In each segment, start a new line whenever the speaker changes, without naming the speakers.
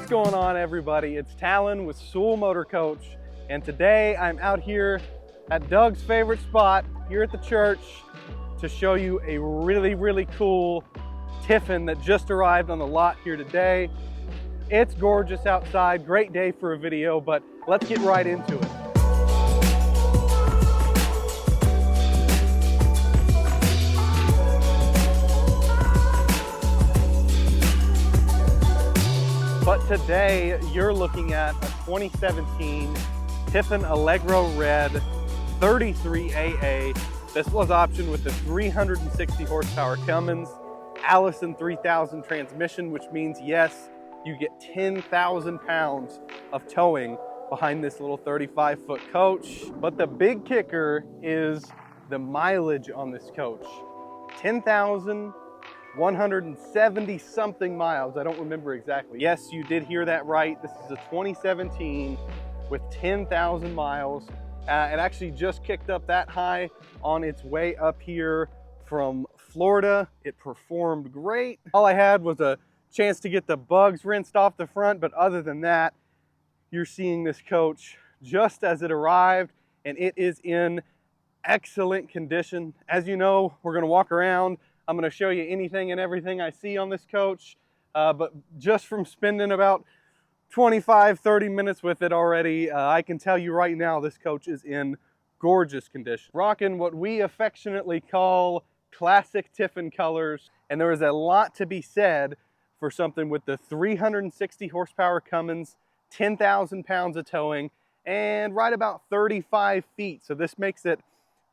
What's going on, everybody? It's Talon with Sewell Motorcoach, and today I'm out here at Doug's favorite spot here at the church to show you a really cool Tiffin that just arrived on the lot here today. It's gorgeous outside, great day for a video, but let's get right into it. But today you're looking at a 2017 Tiffin Allegro Red 33AA. This was optioned with the 360 horsepower Cummins Allison 3000 transmission, which means yes, you get 10,000 pounds of towing behind this little 35-foot coach. But the big kicker is the mileage on this coach. 10,170 something miles. I don't remember exactly. Yes, you did hear that right. This is a 2017 with 10,000 miles. It actually just kicked up that high on its way up here from Florida. It performed great. All I had was a chance to get the bugs rinsed off the front, but other than that, you're seeing this coach just as it arrived, and it is in excellent condition. As you know, we're gonna walk around. I'm gonna show you anything and everything I see on this coach, but just from spending about 25-30 minutes with it already, I can tell you right now this coach is in gorgeous condition. Rocking what we affectionately call classic Tiffin colors, and there is a lot to be said for something with the 360 horsepower Cummins, 10,000 pounds of towing, and right about 35 feet. So this makes it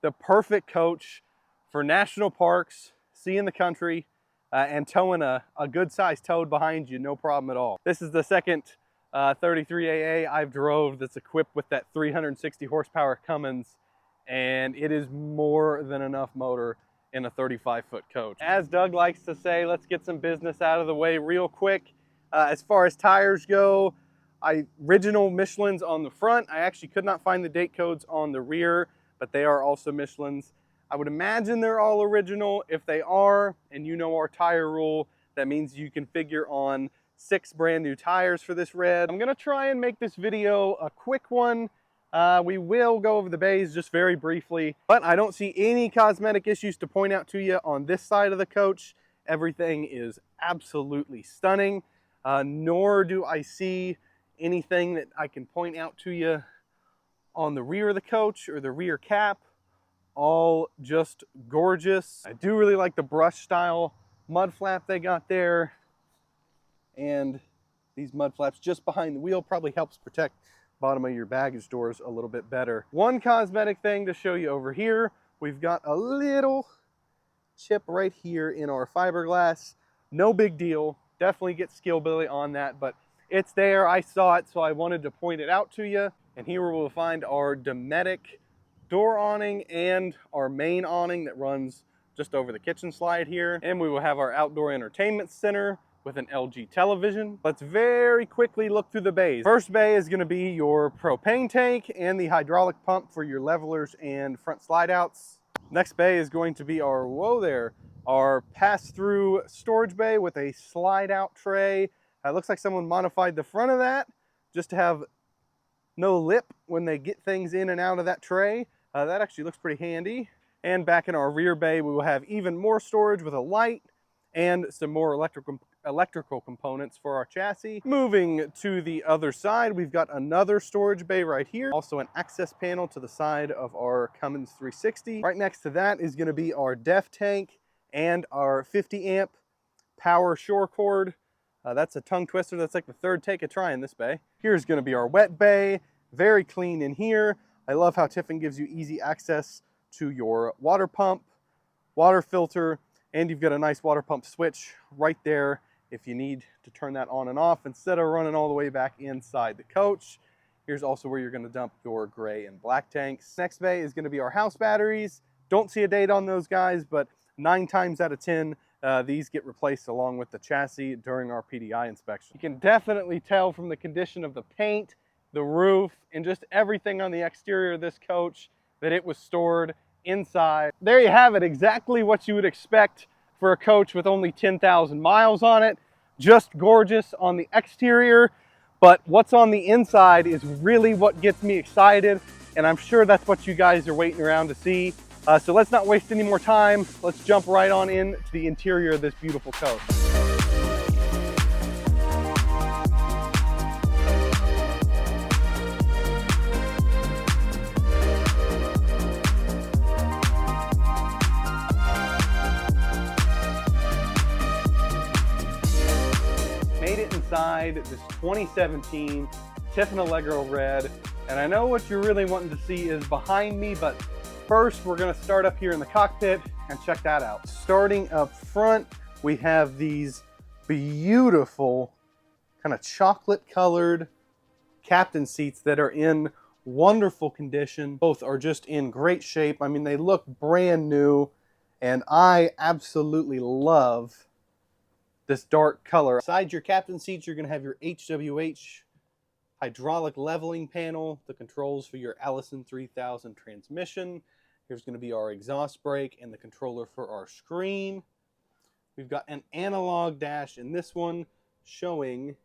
the perfect coach for national parks, seeing the country, and towing a good sized toad behind you, no problem at all. This is the second 33AA I've drove that's equipped with that 360 horsepower Cummins, and it is more than enough motor in a 35-foot coach. As Doug likes to say, let's get some business out of the way real quick. As far as tires go, original Michelin's on the front. I actually could not find the date codes on the rear, but they are also Michelin's. I would imagine they're all original. If they are, and you know our tire rule, that means you can figure on 6 brand new tires for this Red. I'm gonna try and make this video a quick one. We will go over the bays just very briefly, but I don't see any cosmetic issues to point out to you on this side of the coach. Everything is absolutely stunning, nor do I see anything that I can point out to you on the rear of the coach or the rear cap. All just gorgeous. I do really like the brush style mud flap they got there, and these mud flaps just behind the wheel probably helps protect bottom of your baggage doors a little bit better. One cosmetic thing to show you over here, we've got a little chip right here in our fiberglass. No big deal, definitely get skillbilly on that, but it's there. I saw it, so I wanted to point it out to you. And here we'll find our Dometic door awning and our main awning that runs just over the kitchen slide here. And we will have our outdoor entertainment center with an LG television. Let's very quickly look through the bays. First bay is gonna be your propane tank and the hydraulic pump for your levelers and front slide outs. Next bay is going to be our, our pass-through storage bay with a slide out tray. Looks like someone modified the front of that just to have no lip when they get things in and out of that tray. That actually looks pretty handy. And back in our rear bay, we will have even more storage with a light and some more electrical components for our chassis. Moving to the other side, we've got another storage bay right here. Also an access panel to the side of our Cummins 360. Right next to that is gonna be our DEF tank and our 50 amp power shore cord. That's a tongue twister. That's like the third take of trying this bay. Here's gonna be our wet bay. Very clean in here. I love how Tiffin gives you easy access to your water pump, water filter, and you've got a nice water pump switch right there if you need to turn that on and off instead of running all the way back inside the coach. Here's also where you're gonna dump your gray and black tanks. Next bay is gonna be our house batteries. Don't see a date on those guys, but 9 times out of 10, these get replaced along with the chassis during our PDI inspection. You can definitely tell from the condition of the paint, the roof, and just everything on the exterior of this coach that it was stored inside. There you have it, exactly what you would expect for a coach with only 10,000 miles on it. Just gorgeous on the exterior. But what's on the inside is really what gets me excited, and I'm sure that's what you guys are waiting around to see. So let's not waste any more time. Let's jump right on into the interior of this beautiful coach. Made it inside this 2017 Tiffin Allegro Red, and I know what you're really wanting to see is behind me, but first we're going to start up here in the cockpit and check that out. Starting up front, we have these beautiful kind of chocolate colored captain seats that are in wonderful condition. Both are just in great shape. I mean, they look brand new, and I absolutely love this dark color. Beside your captain seats, you're going to have your HWH hydraulic leveling panel, the controls for your Allison 3000 transmission. Here's going to be our exhaust brake and the controller for our screen. We've got an analog dash in this one showing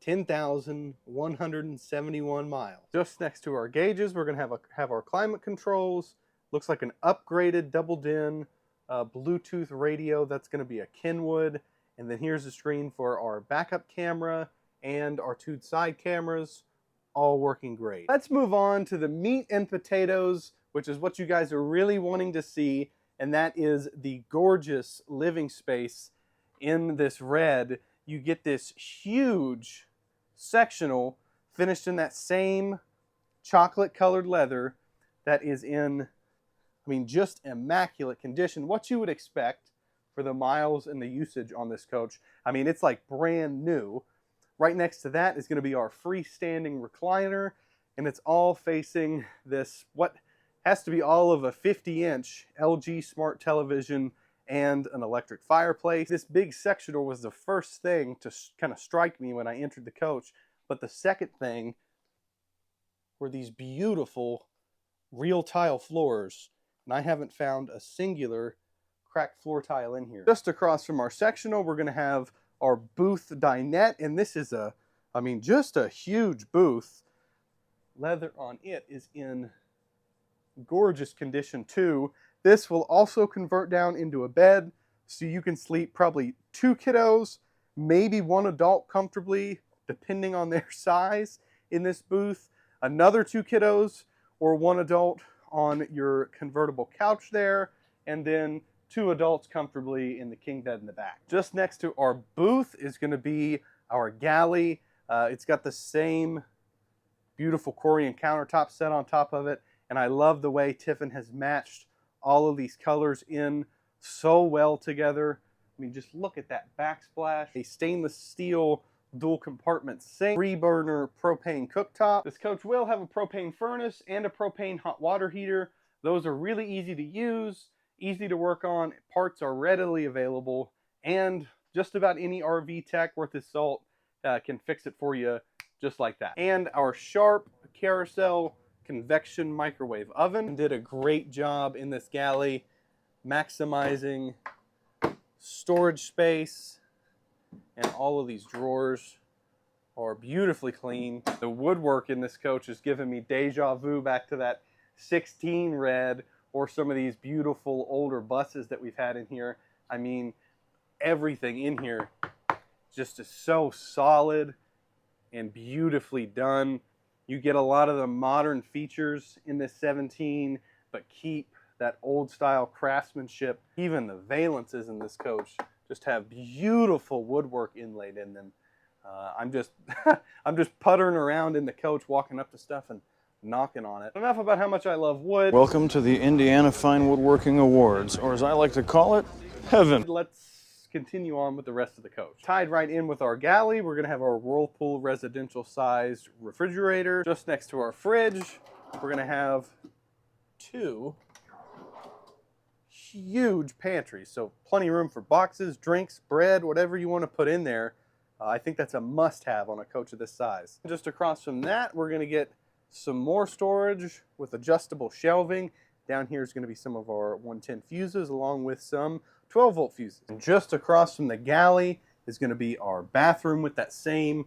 10,171 miles. Just next to our gauges, we're going to have our climate controls. Looks like an upgraded double din Bluetooth radio. That's going to be a Kenwood. And then here's the screen for our backup camera and our two side cameras, all working great. Let's move on to the meat and potatoes, which is what you guys are really wanting to see, and that is the gorgeous living space in this Red. You get this huge sectional finished in that same chocolate colored leather that is in, I mean, just immaculate condition. What you would expect for the miles and the usage on this coach. I mean, it's like brand new. Right next to that is going to be our freestanding recliner, and it's all facing this, what has to be all of a 50-inch LG smart television and an electric fireplace. This big sectional was the first thing to kind of strike me when I entered the coach, but the second thing were these beautiful real tile floors, and I haven't found a singular cracked floor tile in here. Just across from our sectional, we're going to have our booth dinette, and this is just a huge booth. Leather on it is in gorgeous condition too. This will also convert down into a bed, so you can sleep probably 2 kiddos, maybe 1 adult comfortably, depending on their size in this booth. Another 2 kiddos or 1 adult on your convertible couch there, and then 2 adults comfortably in the king bed in the back. Just next to our booth is going to be our galley. It's got the same beautiful Corian countertop set on top of it, and I love the way Tiffin has matched all of these colors in so well together. I mean, just look at that backsplash. A stainless steel dual compartment sink, 3-burner propane cooktop. This coach will have a propane furnace and a propane hot water heater. Those are really easy to use, easy to work on. Parts are readily available, and just about any RV tech worth his salt can fix it for you just like that. And our Sharp carousel convection microwave oven did a great job in this galley, maximizing storage space, and all of these drawers are beautifully clean. The woodwork in this coach is giving me deja vu back to that 16 Red or some of these beautiful older buses that we've had in here. I mean, everything in here just is so solid and beautifully done. You get a lot of the modern features in this 17, but keep that old style craftsmanship. Even the valances in this coach just have beautiful woodwork inlaid in them. I'm just puttering around in the coach, walking up to stuff and knocking on it. Enough about how much I love wood.
Welcome to the Indiana Fine Woodworking Awards, or as I like to call it, heaven.
Let's continue on with the rest of the coach. Tied right in with our galley, we're going to have our Whirlpool residential sized refrigerator. Just next to our fridge, we're going to have 2 huge pantries, so plenty of room for boxes, drinks, bread, whatever you want to put in there. I think that's a must-have on a coach of this size. Just across from that, we're going to get some more storage with adjustable shelving. Down here is going to be some of our 110 fuses along with some 12-volt fuses. And just across from the galley is going to be our bathroom with that same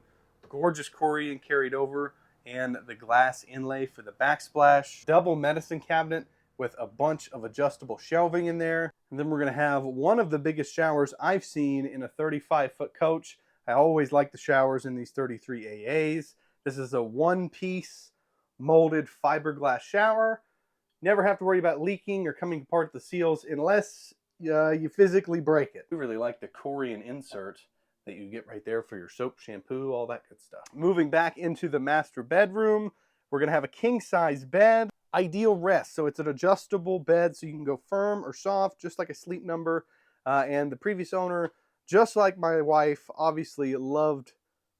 gorgeous Corian carried over, and the glass inlay for the backsplash. Double medicine cabinet with a bunch of adjustable shelving in there. And then we're gonna have one of the biggest showers I've seen in a 35-foot coach. I always like the showers in these 33 AAs. This is a one-piece molded fiberglass shower. Never have to worry about leaking or coming apart at the seals unless you physically break it. We really like the Corian insert that you get right there for your soap, shampoo, all that good stuff. Moving back into the master bedroom, we're gonna have a king-size bed. Ideal rest, so it's an adjustable bed so you can go firm or soft, just like a Sleep Number. And the previous owner, just like my wife, obviously loved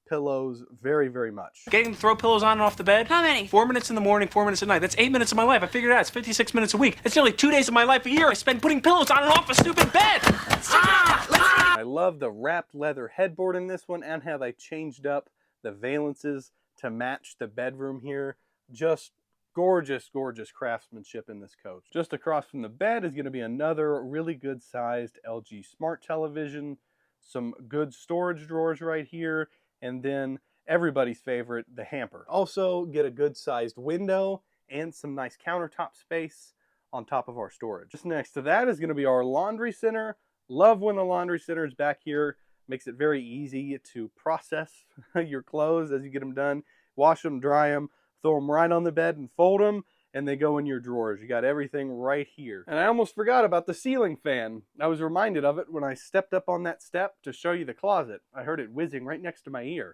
pillows very, very much.
Getting to throw pillows on and off the bed?
How many?
4 minutes in the morning, 4 minutes at night. That's 8 minutes of my life. I figured it out. It's 56 minutes a week. It's nearly 2 days of my life a year I spend putting pillows on and off a stupid bed.
I love the wrapped leather headboard in this one and how they changed up the valances to match the bedroom here. Just gorgeous, gorgeous craftsmanship in this coach. Just across from the bed is going to be another really good sized LG smart television, some good storage drawers right here, and then everybody's favorite, the hamper. Also get a good sized window and some nice countertop space on top of our storage. Just next to that is going to be our laundry center. Love when the laundry center is back here. Makes it very easy to process your clothes as you get them done. Wash them, dry them, throw them right on the bed and fold them, and they go in your drawers. You got everything right here. And I almost forgot about the ceiling fan. I was reminded of it when I stepped up on that step to show you the closet. I heard it whizzing right next to my ear.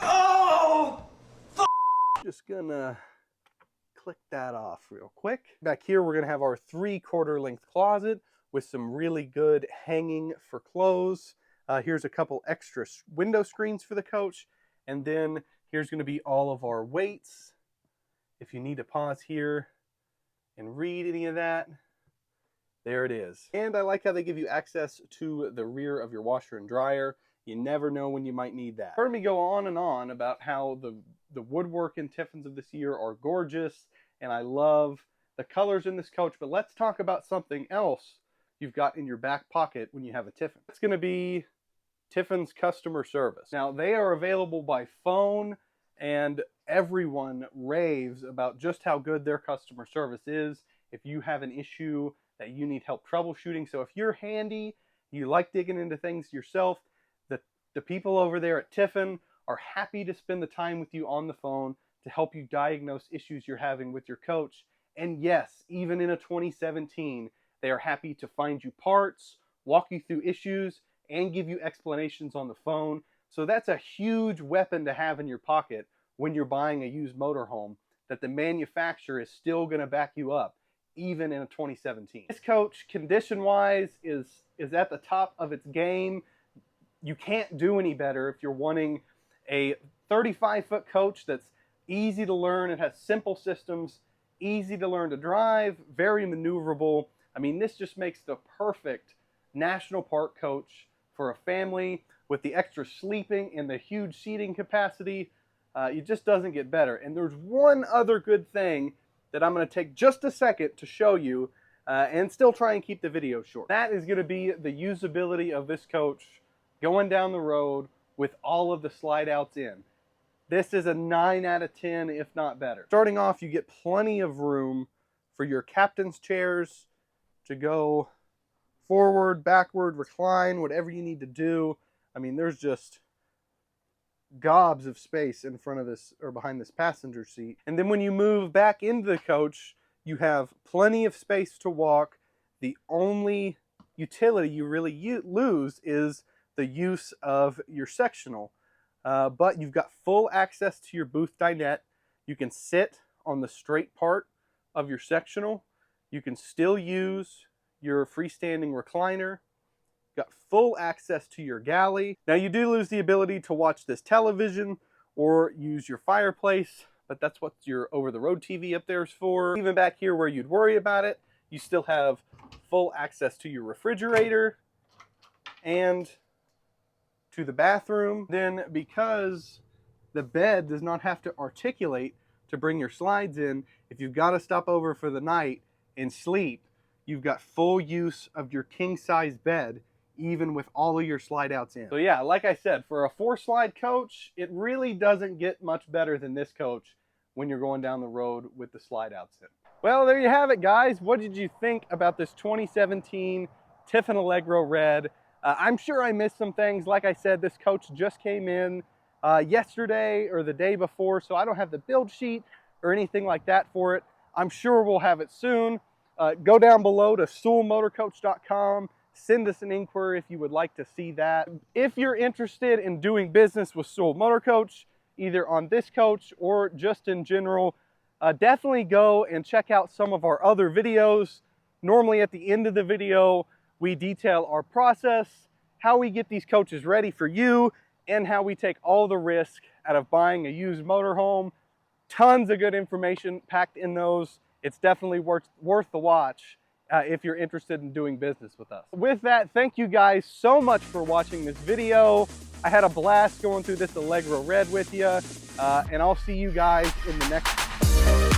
Oh! Just gonna click that off real quick. Back here, we're gonna have our 3/4 length closet with some really good hanging for clothes. Here's a couple extra window screens for the coach. And then here's going to be all of our weights. If you need to pause here and read any of that, there it is. And I like how they give you access to the rear of your washer and dryer. You never know when you might need that. Heard me go on and on about how the woodwork in Tiffins of this year are gorgeous, and I love the colors in this coach, but let's talk about something else you've got in your back pocket when you have a Tiffin. It's going to be Tiffin's customer service. Now, they are available by phone, and everyone raves about just how good their customer service is if you have an issue that you need help troubleshooting. So if you're handy, you like digging into things yourself, the people over there at Tiffin are happy to spend the time with you on the phone to help you diagnose issues you're having with your coach. And yes, even in a 2017, they are happy to find you parts, walk you through issues, and give you explanations on the phone. So that's a huge weapon to have in your pocket when you're buying a used motorhome, that the manufacturer is still gonna back you up, even in a 2017. This coach, condition-wise, is at the top of its game. You can't do any better if you're wanting a 35-foot coach that's easy to learn. It has simple systems, easy to learn to drive, very maneuverable. I mean, this just makes the perfect national park coach for a family with the extra sleeping and the huge seating capacity. It just doesn't get better. And there's one other good thing that I'm going to take just a second to show you and still try and keep the video short. That is going to be the usability of this coach going down the road with all of the slide outs in. This is a 9 out of 10, if not better. Starting off, you get plenty of room for your captain's chairs to go forward, backward, recline, whatever you need to do. I mean, there's just gobs of space in front of this or behind this passenger seat. And then when you move back into the coach, you have plenty of space to walk. The only utility you really lose is the use of your sectional. But you've got full access to your booth dinette. You can sit on the straight part of your sectional. You can still use your freestanding recliner. Got full access to your galley. Now you do lose the ability to watch this television or use your fireplace, but that's what your over-the-road TV up there is for. Even back here where you'd worry about it, you still have full access to your refrigerator and to the bathroom. Then because the bed does not have to articulate to bring your slides in, if you've got to stop over for the night and sleep, you've got full use of your king-size bed, even with all of your slide outs in. So yeah, like I said, for a 4-slide coach, it really doesn't get much better than this coach when you're going down the road with the slide outs in. Well, there you have it, guys. What did you think about this 2017 Tiffin Allegro Red? I'm sure I missed some things. Like I said, this coach just came in yesterday or the day before, so I don't have the build sheet or anything like that for it. I'm sure we'll have it soon. Go down below to sewellmotorcoach.com. Send us an inquiry if you would like to see that. If you're interested in doing business with Sewell Motorcoach, either on this coach or just in general, definitely go and check out some of our other videos. Normally at the end of the video, we detail our process, how we get these coaches ready for you, and how we take all the risk out of buying a used motorhome. Tons of good information packed in those. It's definitely worth the watch if you're interested in doing business with us. With that, thank you guys so much for watching this video. I had a blast going through this Allegro Red with you, and I'll see you guys in the next one.